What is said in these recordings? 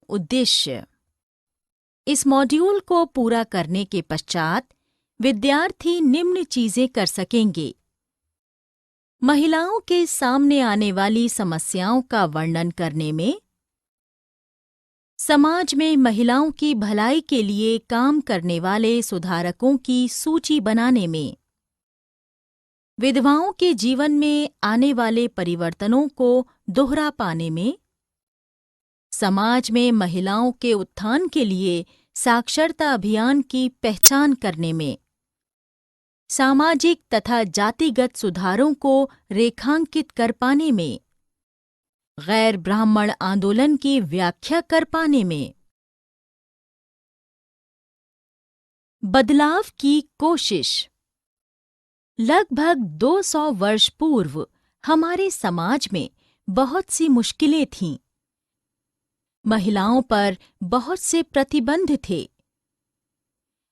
उद्देश्य। इस मॉड्यूल को पूरा करने के पश्चात विद्यार्थी निम्न चीजें कर सकेंगे। महिलाओं के सामने आने वाली समस्याओं का वर्णन करने में, समाज में महिलाओं की भलाई के लिए काम करने वाले सुधारकों की सूची बनाने में, विधवाओं के जीवन में आने वाले परिवर्तनों को दोहरा पाने में, समाज में महिलाओं के उत्थान के लिए साक्षरता अभियान की पहचान करने में, सामाजिक तथा जातिगत सुधारों को रेखांकित कर पाने में, गैर ब्राह्मण आंदोलन की व्याख्या कर पाने में। बदलाव की कोशिश। लगभग 200 वर्ष पूर्व हमारे समाज में बहुत सी मुश्किलें थीं। महिलाओं पर बहुत से प्रतिबंध थे।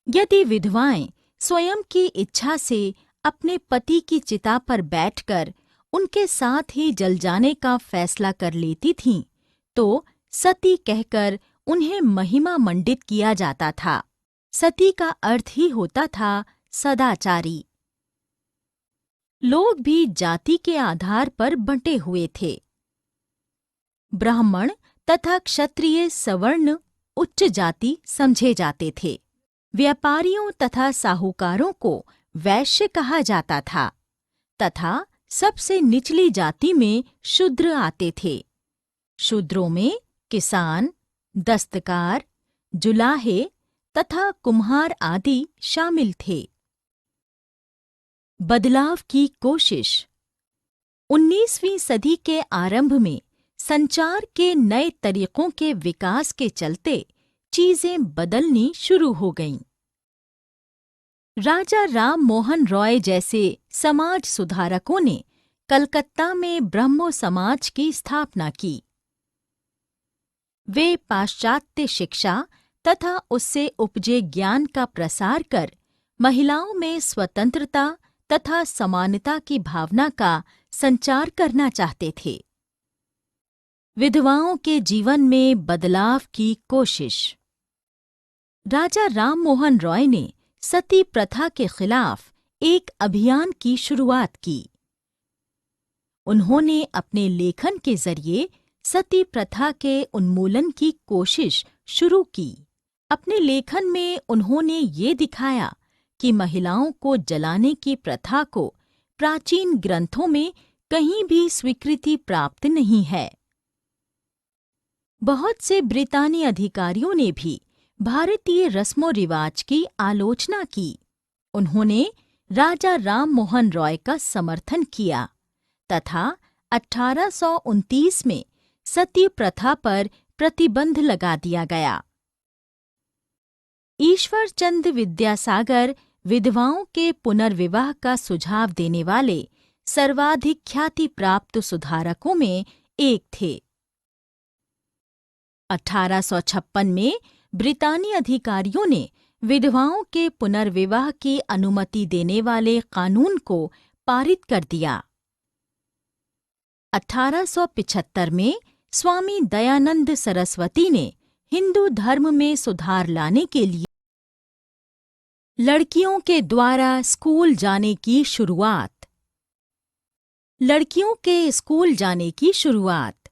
यदि विधवाएं स्वयं की इच्छा से अपने पति की चिता पर बैठकर उनके साथ ही जल जाने का फैसला कर लेती थीं, तो सती कहकर उन्हें महिमा मंडित किया जाता था। सती का अर्थ ही होता था सदाचारी। लोग भी जाति के आधार पर बंटे हुए थे। ब्राह्मण तथा क्षत्रिय सवर्ण उच्च जाति समझे जाते थे। व्यापारियों तथा साहूकारों को वैश्य कहा जाता था तथा सबसे निचली जाति में शूद्र आते थे। शूद्रों में किसान, दस्तकार, जुलाहे तथा कुम्हार आदि शामिल थे। बदलाव की कोशिश। 19वीं सदी के आरंभ में संचार के नए तरीकों के विकास के चलते चीजें बदलनी शुरू हो गईं। राजा राम मोहन रॉय जैसे समाज सुधारकों ने कलकत्ता में ब्रह्मो समाज की स्थापना की। वे पाश्चात्य शिक्षा तथा उससे उपजे ज्ञान का प्रसार कर महिलाओं में स्वतंत्रता तथा समानता की भावना का संचार करना चाहते थे। विधवाओं के जीवन में बदलाव की कोशिश। राजा राम मोहन रॉय ने सती प्रथा के खिलाफ एक अभियान की शुरुआत की। उन्होंने अपने लेखन के जरिए सती प्रथा के उन्मूलन की कोशिश शुरू की। अपने लेखन में उन्होंने ये दिखाया कि महिलाओं को जलाने की प्रथा को प्राचीन ग्रंथों में कहीं भी स्वीकृति प्राप्त नहीं है। बहुत से ब्रितानी अधिकारियों ने भी भारतीय रस्मों रिवाज की आलोचना की। उन्होंने राजा राम मोहन रॉय का समर्थन किया तथा 1829 में सती प्रथा पर प्रतिबंध लगा दिया गया। ईश्वरचंद विद्यासागर विधवाओं के पुनर्विवाह का सुझाव देने वाले सर्वाधिक ख्याति प्राप्त सुधारकों में एक थे। 1856 में ब्रितानी अधिकारियों ने विधवाओं के पुनर्विवाह की अनुमति देने वाले कानून को पारित कर दिया। 1875 में स्वामी दयानंद सरस्वती ने हिंदू धर्म में सुधार लाने के लिए लड़कियों के द्वारा स्कूल जाने की शुरुआत। लड़कियों के स्कूल जाने की शुरुआत।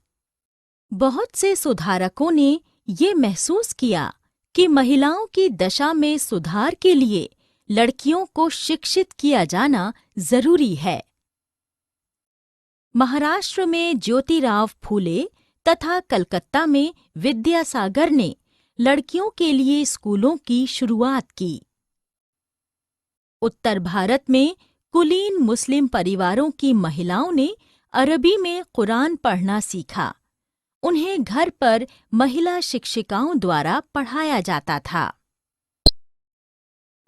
बहुत से सुधारकों ने ये महसूस किया कि महिलाओं की दशा में सुधार के लिए लड़कियों को शिक्षित किया जाना जरूरी है। महाराष्ट्र में ज्योतिराव फूले तथा कलकत्ता में विद्यासागर ने लड़कियों के लिए स्कूलों की शुरुआत की। उत्तर भारत में कुलीन मुस्लिम परिवारों की महिलाओं ने अरबी में कुरान पढ़ना सीखा। उन्हें घर पर महिला शिक्षिकाओं द्वारा पढ़ाया जाता था।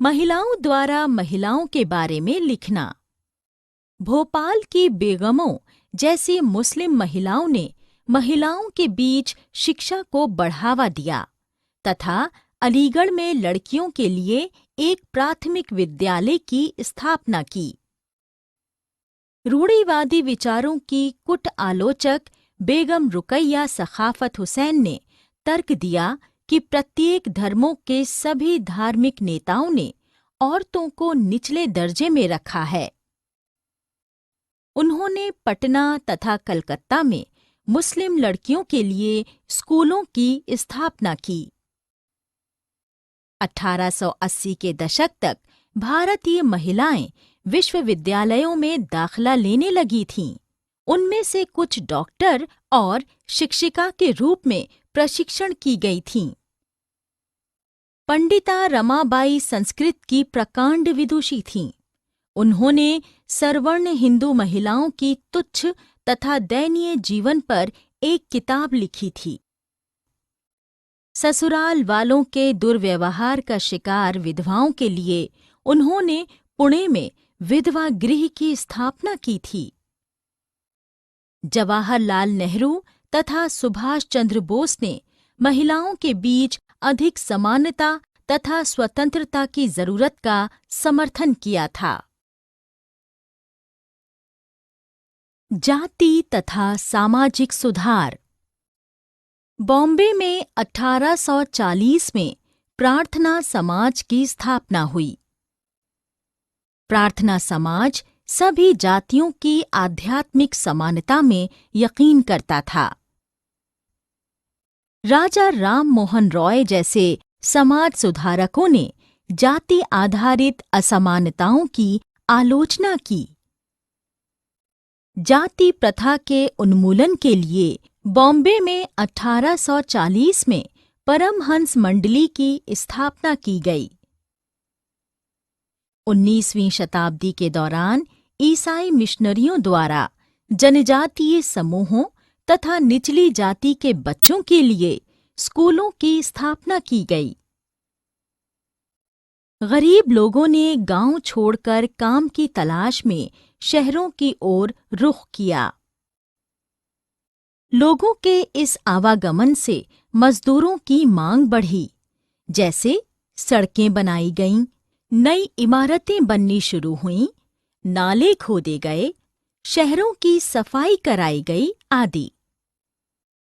महिलाओं द्वारा महिलाओं के बारे में लिखना। भोपाल की बेगमों जैसी मुस्लिम महिलाओं ने महिलाओं के बीच शिक्षा को बढ़ावा दिया तथा अलीगढ़ में लड़कियों के लिए एक प्राथमिक विद्यालय की स्थापना की। रूढ़िवादी विचारों की कुट आलोचक बेगम रुकैया सखाफत हुसैन ने तर्क दिया कि प्रत्येक धर्मों के सभी धार्मिक नेताओं ने औरतों को निचले दर्जे में रखा है। उन्होंने पटना तथा कलकत्ता में मुस्लिम लड़कियों के लिए स्कूलों की स्थापना की। 1880 के दशक तक भारतीय महिलाएं विश्वविद्यालयों में दाखिला लेने लगी थीं। उनमें से कुछ डॉक्टर और शिक्षिका के रूप में प्रशिक्षण की गई थीं। पंडिता रमाबाई संस्कृत की प्रकांड विदुषी थीं। उन्होंने सवर्ण हिंदू महिलाओं की तुच्छ तथा दयनीय जीवन पर एक किताब लिखी थी। ससुराल वालों के दुर्व्यवहार का शिकार विधवाओं के लिए उन्होंने पुणे में विधवा गृह की स्थापना की थी। जवाहरलाल नेहरू तथा सुभाष चंद्र बोस ने महिलाओं के बीच अधिक समानता तथा स्वतंत्रता की जरूरत का समर्थन किया था। जाति तथा सामाजिक सुधार। बॉम्बे में 1840 में प्रार्थना समाज की स्थापना हुई। प्रार्थना समाज सभी जातियों की आध्यात्मिक समानता में यकीन करता था। राजा राम मोहन रॉय जैसे समाज सुधारकों ने जाति आधारित असमानताओं की आलोचना की। जाति प्रथा के उन्मूलन के लिए बॉम्बे में 1840 में परमहंस मंडली की स्थापना की गई। 19वीं शताब्दी के दौरान ईसाई मिशनरियों द्वारा जनजातीय समूहों तथा निचली जाति के बच्चों के लिए स्कूलों की स्थापना की गई। गरीब लोगों ने गांव छोड़कर काम की तलाश में शहरों की ओर रुख किया। लोगों के इस आवागमन से मजदूरों की मांग बढ़ी। जैसे सड़कें बनाई गईं, नई इमारतें बननी शुरू हुईं, नाले खोदे गए, शहरों की सफाई कराई गई आदि।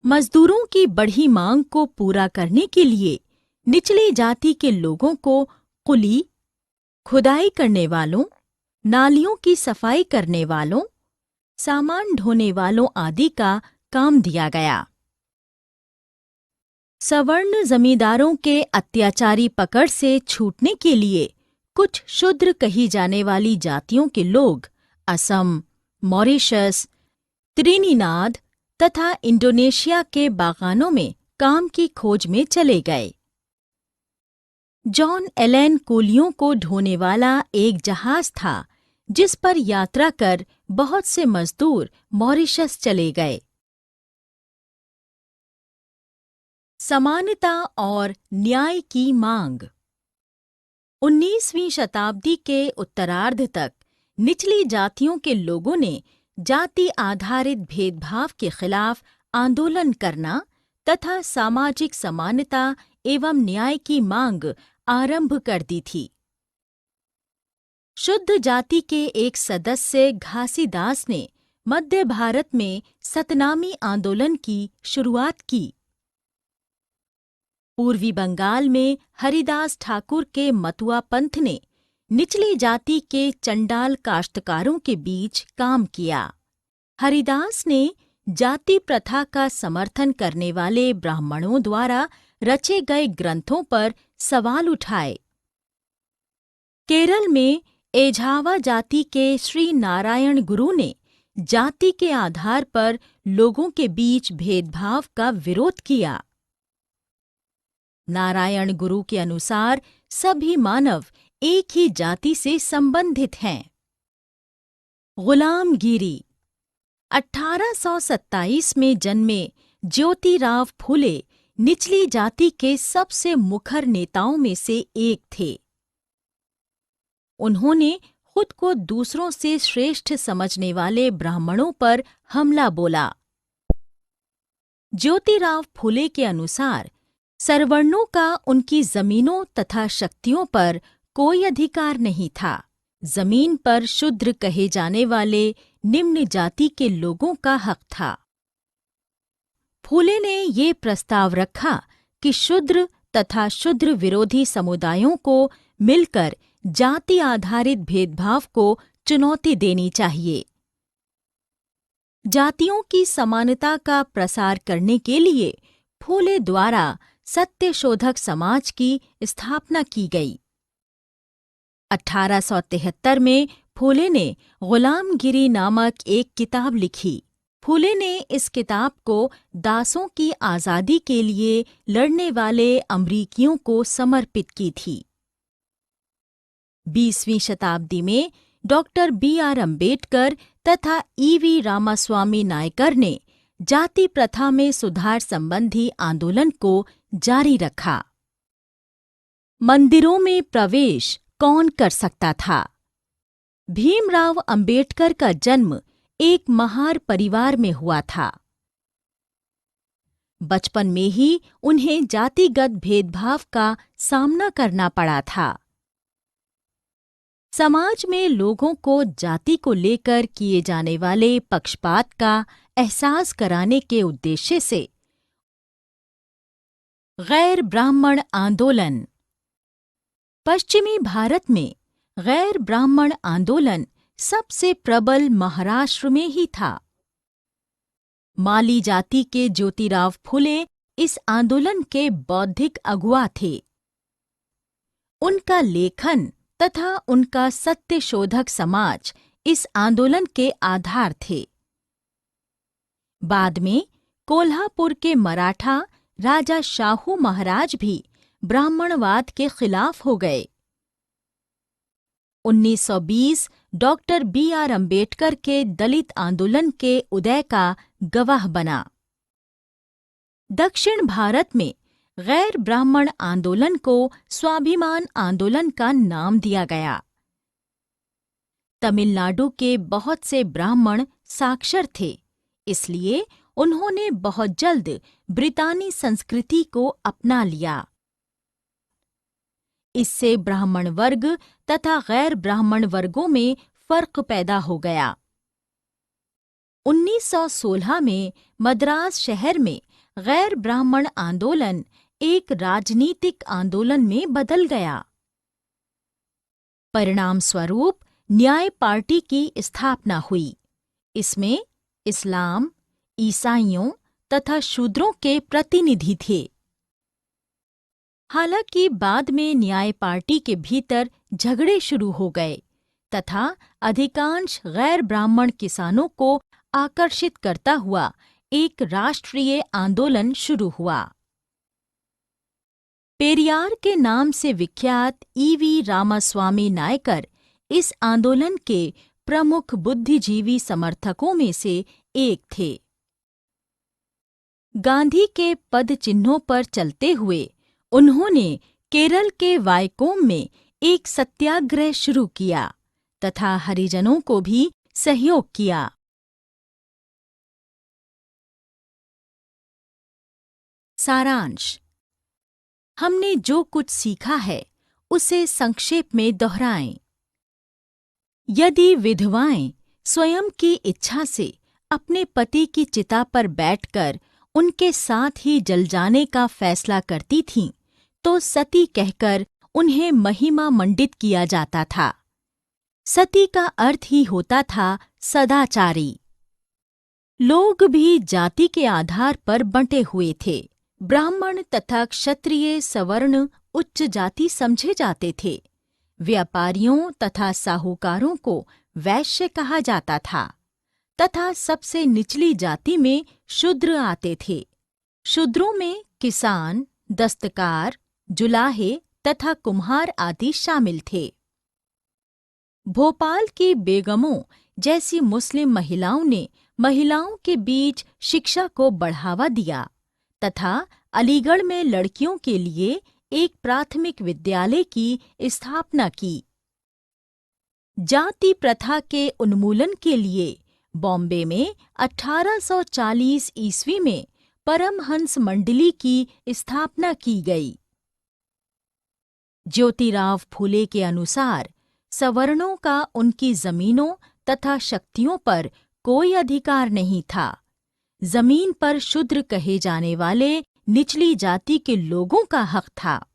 मजदूरों की बढ़ी मांग को पूरा करने के लिए निचली जाति के लोगों को कुली, खुदाई करने वालों, नालियों की सफाई करने वालों, सामान ढोने वालों आदि का काम दिया गया। सवर्ण जमींदारों के अत्याचारी पकड़ से छूटने के लिए कुछ शूद्र कही जाने वाली जातियों के लोग असम, मॉरिशस, त्रिनिदाद तथा इंडोनेशिया के बागानों में काम की खोज में चले गए। जॉन एलेन कोलियों को ढोने वाला एक जहाज था जिस पर यात्रा कर बहुत से मजदूर मॉरिशस चले गए। समानता और न्याय की मांग। 19वीं शताब्दी के उत्तरार्ध तक निचली जातियों के लोगों ने जाति आधारित भेदभाव के खिलाफ आंदोलन करना तथा सामाजिक समानता एवं न्याय की मांग आरंभ कर दी थी। शुद्ध जाति के एक सदस्य घासीदास ने मध्य भारत में सतनामी आंदोलन की शुरुआत की। पूर्वी बंगाल में हरिदास ठाकुर के मतुआ पंथ ने निचली जाति के चंडाल काश्तकारों के बीच काम किया। हरिदास ने जाति प्रथा का समर्थन करने वाले ब्राह्मणों द्वारा रचे गए ग्रंथों पर सवाल उठाए। केरल में एझावा जाति के श्री नारायण गुरु ने जाति के आधार पर लोगों के बीच भेदभाव का विरोध किया। नारायण गुरु के अनुसार सभी मानव एक ही जाति से संबंधित हैं। गुलामगिरी। 1827 में जन्मे ज्योतिराव फुले निचली जाति के सबसे मुखर नेताओं में से एक थे। उन्होंने खुद को दूसरों से श्रेष्ठ समझने वाले ब्राह्मणों पर हमला बोला। ज्योतिराव फुले के अनुसार सवर्णों का उनकी जमीनों तथा शक्तियों पर कोई अधिकार नहीं था। जमीन पर शूद्र कहे जाने वाले निम्न जाति के लोगों का हक था। फूले ने ये प्रस्ताव रखा कि शूद्र तथा शूद्र विरोधी समुदायों को मिलकर जाति आधारित भेदभाव को चुनौती देनी चाहिए। जातियों की समानता का प्रसार करने के लिए फूले द्वारा सत्यशोधक समाज की स्थापना की गई। 1873 में फूले ने गुलामगिरी नामक एक किताब लिखी। फूले ने इस किताब को दासों की आज़ादी के लिए लड़ने वाले अमरीकियों को समर्पित की थी। 20वीं शताब्दी में डॉक्टर B.R. अम्बेडकर तथा E.V. रामास्वामी नायकर ने जाति प्रथा में सुधार संबंधी आंदोलन को जारी रखा। मंदिरों में प्रवेश कौन कर सकता था? भीमराव अंबेडकर का जन्म एक महार परिवार में हुआ था। बचपन में ही उन्हें जातिगत भेदभाव का सामना करना पड़ा था। समाज में लोगों को जाति को लेकर किए जाने वाले पक्षपात का एहसास कराने के उद्देश्य से गैर ब्राह्मण आंदोलन। पश्चिमी भारत में गैर ब्राह्मण आंदोलन सबसे प्रबल महाराष्ट्र में ही था। माली जाति के ज्योतिराव फुले इस आंदोलन के बौद्धिक अगुआ थे। उनका लेखन तथा उनका सत्यशोधक समाज इस आंदोलन के आधार थे। बाद में कोल्हापुर के मराठा राजा शाहू महाराज भी ब्राह्मणवाद के खिलाफ हो गए। 1920 डॉक्टर B.R. अम्बेडकर के दलित आंदोलन के उदय का गवाह बना। दक्षिण भारत में गैर ब्राह्मण आंदोलन को स्वाभिमान आंदोलन का नाम दिया गया। तमिलनाडु के बहुत से ब्राह्मण साक्षर थे, इसलिए उन्होंने बहुत जल्द ब्रितानी संस्कृति को अपना लिया। इससे ब्राह्मण वर्ग तथा गैर ब्राह्मण वर्गों में फर्क पैदा हो गया। 1916 में मद्रास शहर में गैर ब्राह्मण आंदोलन एक राजनीतिक आंदोलन में बदल गया। परिणाम स्वरूप न्याय पार्टी की स्थापना हुई। इसमें इस्लाम, ईसाइयों तथा शूद्रों के प्रतिनिधि थे। हालांकि बाद में न्याय पार्टी के भीतर झगड़े शुरू हो गए तथा अधिकांश गैर ब्राह्मण किसानों को आकर्षित करता हुआ एक राष्ट्रीय आंदोलन शुरू हुआ। पेरियार के नाम से विख्यात E.V. रामास्वामी नायकर इस आंदोलन के प्रमुख बुद्धिजीवी समर्थकों में से एक थे। गांधी के पद चिन्हों पर चलते हुए उन्होंने केरल के वायकोम में एक सत्याग्रह शुरू किया तथा हरिजनों को भी सहयोग किया। सारांश। हमने जो कुछ सीखा है उसे संक्षेप में दोहराएं। यदि विधवाएं स्वयं की इच्छा से अपने पति की चिता पर बैठकर उनके साथ ही जल जाने का फैसला करती थीं, तो सती कहकर उन्हें महिमा मंडित किया जाता था। सती का अर्थ ही होता था सदाचारी। लोग भी जाति के आधार पर बंटे हुए थे। ब्राह्मण तथा क्षत्रिय सवर्ण उच्च जाति समझे जाते थे। व्यापारियों तथा साहूकारों को वैश्य कहा जाता था तथा सबसे निचली जाति में शूद्र आते थे। शूद्रों में किसान, दस्तकार, जुलाहे तथा कुम्हार आदि शामिल थे। भोपाल की बेगमों जैसी मुस्लिम महिलाओं ने महिलाओं के बीच शिक्षा को बढ़ावा दिया तथा अलीगढ़ में लड़कियों के लिए एक प्राथमिक विद्यालय की स्थापना की। जाति प्रथा के उन्मूलन के लिए बॉम्बे में 1840 ईस्वी में परमहंस मंडली की स्थापना की गई। ज्योतिराव फूले के अनुसार सवर्णों का उनकी जमीनों तथा शक्तियों पर कोई अधिकार नहीं था। जमीन पर शूद्र कहे जाने वाले निचली जाति के लोगों का हक था।